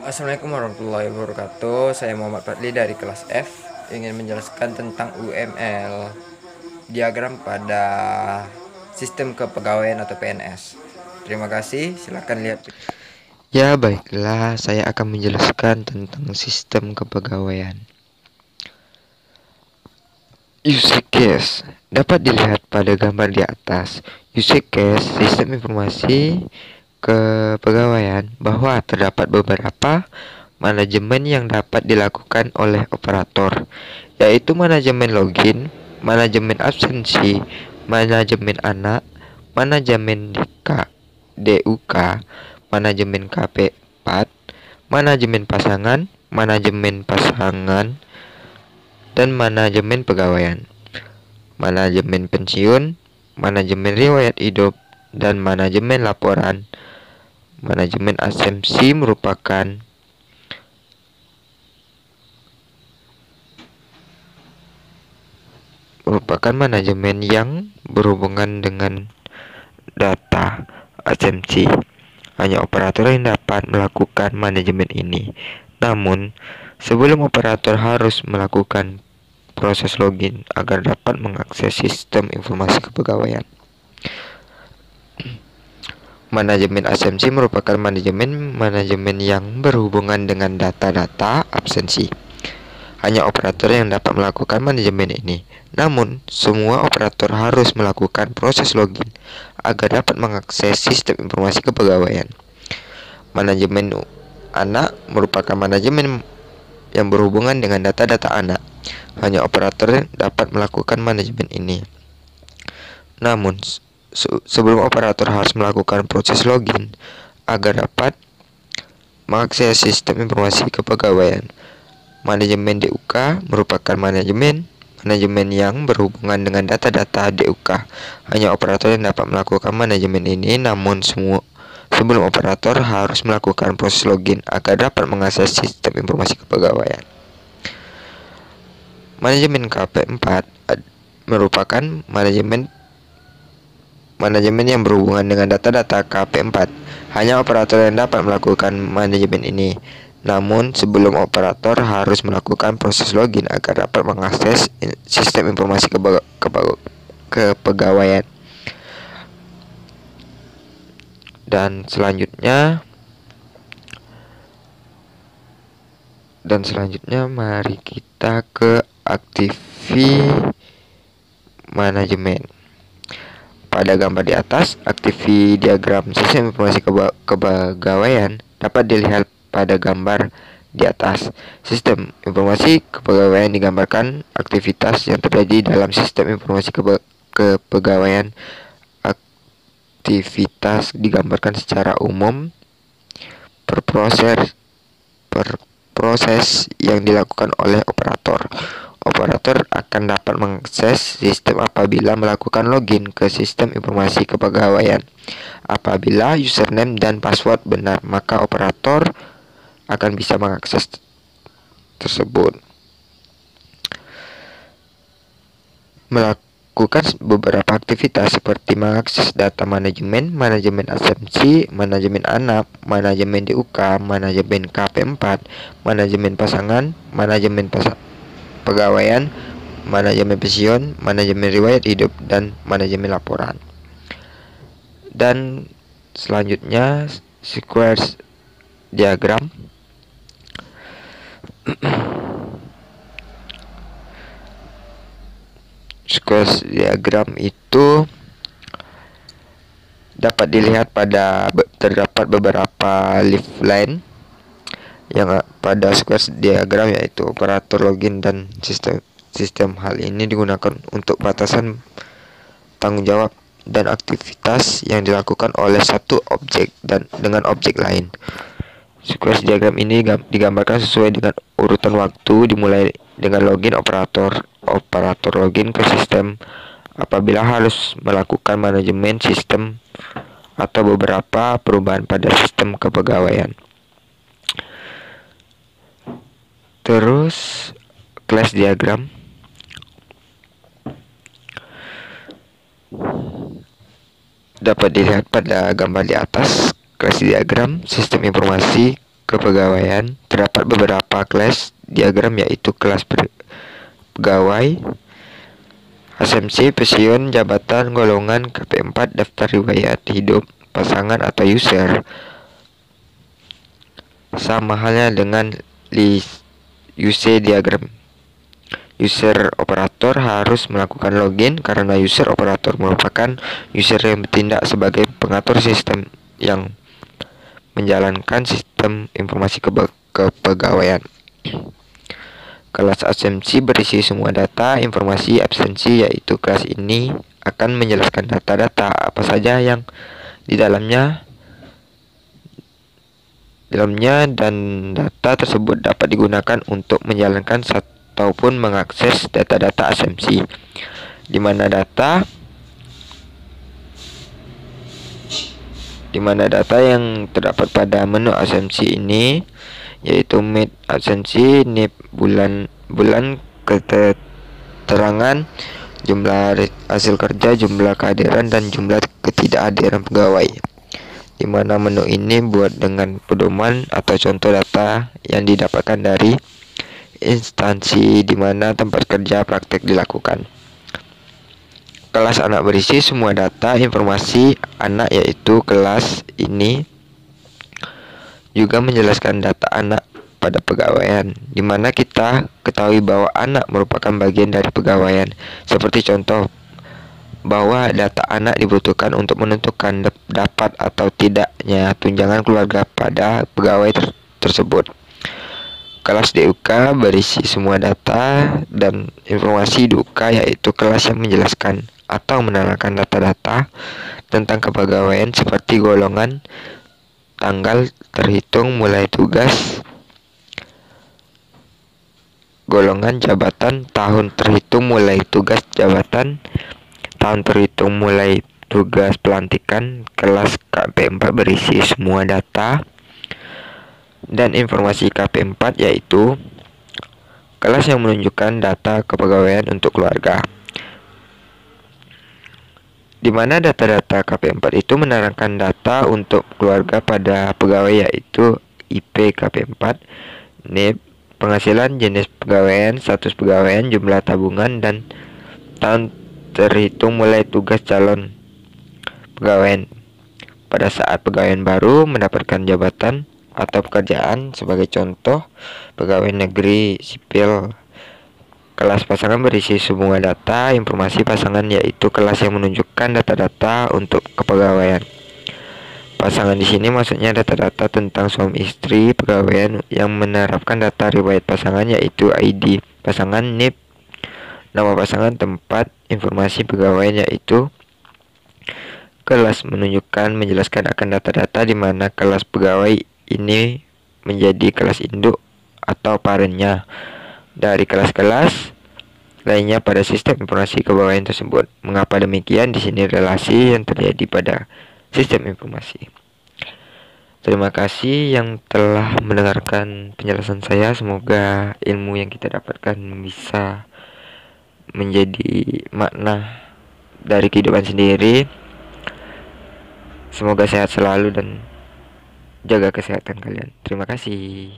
Assalamualaikum warahmatullahi wabarakatuh. Saya Muhammad Fadli dari kelas F ingin menjelaskan tentang UML, diagram pada sistem kepegawaian atau PNS. Terima kasih, silakan lihat. Ya, baiklah, saya akan menjelaskan tentang sistem kepegawaian. Use case dapat dilihat pada gambar di atas. Use case sistem informasi kepegawaian bahwa terdapat beberapa manajemen yang dapat dilakukan oleh operator, yaitu manajemen login, manajemen absensi, manajemen anak, manajemen DUK, manajemen KP4, manajemen pasangan, dan manajemen pegawaian, manajemen pensiun, manajemen riwayat hidup, dan manajemen laporan. Manajemen asumsi merupakan manajemen yang berhubungan dengan data asumsi. Hanya operator yang dapat melakukan manajemen ini. Namun, sebelum operator harus melakukan proses login agar dapat mengakses sistem informasi kepegawaian. Manajemen asumsi merupakan manajemen yang berhubungan dengan data-data absensi. Hanya operator yang dapat melakukan manajemen ini. Namun, semua operator harus melakukan proses login agar dapat mengakses sistem informasi kepegawaian. Manajemen anak merupakan manajemen yang berhubungan dengan data-data anak. Hanya operator dapat melakukan manajemen ini. Namun, sebelum operator harus melakukan proses login agar dapat mengakses sistem informasi kepegawaian. Manajemen DUK merupakan manajemen yang berhubungan dengan data-data DUK. Hanya operator yang dapat melakukan manajemen ini, namun sebelum operator harus melakukan proses login agar dapat mengakses sistem informasi kepegawaian. Manajemen KP4 merupakan manajemen yang berhubungan dengan data-data KP4. Hanya operator yang dapat melakukan manajemen ini. Namun, sebelum operator harus melakukan proses login agar dapat mengakses sistem informasi kepegawaian. Dan selanjutnya mari kita ke aktivi manajemen. Pada gambar di atas, aktivi diagram sistem informasi kepegawaian dapat dilihat pada gambar di atas. Sistem informasi kepegawaian digambarkan aktivitas yang terjadi dalam sistem informasi kepegawaian. Aktivitas digambarkan secara umum per proses yang dilakukan oleh operator. Operator akan dapat mengakses sistem apabila melakukan login ke sistem informasi kepegawaian. Apabila username dan password benar, maka operator akan bisa mengakses tersebut. Melakukan beberapa aktivitas seperti mengakses data manajemen asumsi, manajemen anak, manajemen DUK, manajemen KP4, manajemen pasangan, manajemen pegawaian, manajemen pensiun, manajemen riwayat hidup, dan manajemen laporan. Dan selanjutnya sequence diagram. Sequence diagram itu dapat dilihat pada terdapat beberapa lift line yang pada sequence diagram, yaitu operator login dan sistem. Hal ini digunakan untuk batasan tanggung jawab dan aktivitas yang dilakukan oleh satu objek dan dengan objek lain. Sequence diagram ini digambarkan sesuai dengan urutan waktu, dimulai dengan login operator login ke sistem apabila harus melakukan manajemen sistem atau beberapa perubahan pada sistem kepegawaian. Terus class diagram dapat dilihat pada gambar di atas. Class diagram sistem informasi kepegawaian, terdapat beberapa kelas diagram yaitu kelas pegawai, asumsi, pensiun, jabatan, golongan, KP4, daftar riwayat hidup, pasangan atau user. Sama halnya dengan list UC diagram. User operator harus melakukan login karena user operator merupakan user yang bertindak sebagai pengatur sistem yang menjalankan sistem informasi kepegawaian. Kelas absensi berisi semua data informasi absensi, yaitu kelas ini akan menjelaskan data-data apa saja yang di dalamnya dan data tersebut dapat digunakan untuk menjalankan ataupun mengakses data-data asumsi, di mana data yang terdapat pada menu asumsi ini yaitu mid asumsi, NIP bulan keterangan, jumlah hasil kerja, jumlah kehadiran dan jumlah ketidakhadiran pegawai, di mana menu ini buat dengan pedoman atau contoh data yang didapatkan dari instansi di mana tempat kerja praktek dilakukan. Kelas anak berisi semua data informasi anak, yaitu kelas ini juga menjelaskan data anak pada pegawaian, di mana kita ketahui bahwa anak merupakan bagian dari pegawaian. Seperti contoh bahwa data anak dibutuhkan untuk menentukan dapat atau tidaknya tunjangan keluarga pada pegawai tersebut. Kelas DUK berisi semua data dan informasi DUK, yaitu kelas yang menjelaskan atau menerangkan data-data tentang kepegawaian seperti golongan, tanggal terhitung mulai tugas, golongan, jabatan, tahun terhitung mulai tugas jabatan, tahun terhitung mulai tugas pelantikan. Kelas KP4 berisi semua data dan informasi KP4, yaitu kelas yang menunjukkan data kepegawaian untuk keluarga, di mana data-data KP4 itu menerangkan data untuk keluarga pada pegawai, yaitu IP KP4, NIP, penghasilan, jenis pegawaian, status pegawaian, jumlah tabungan, dan tahun terhitung mulai tugas calon pegawaian pada saat pegawaian baru mendapatkan jabatan atau pekerjaan, sebagai contoh pegawai negeri sipil. Kelas pasangan berisi semua data informasi pasangan, yaitu kelas yang menunjukkan data-data untuk kepegawaian. Pasangan di sini maksudnya data-data tentang suami istri pegawaian yang menerapkan data riwayat pasangan, yaitu ID pasangan, NIP, nama pasangan, tempat, informasi pegawaian, yaitu kelas menjelaskan akan data-data di mana kelas pegawai ini menjadi kelas induk atau parentnya dari kelas-kelas lainnya pada sistem informasi kepegawaian tersebut. Mengapa demikian? Di sini relasi yang terjadi pada sistem informasi. Terima kasih yang telah mendengarkan penjelasan saya. Semoga ilmu yang kita dapatkan bisa menjadi makna dari kehidupan sendiri. Semoga sehat selalu dan jaga kesehatan kalian. Terima kasih.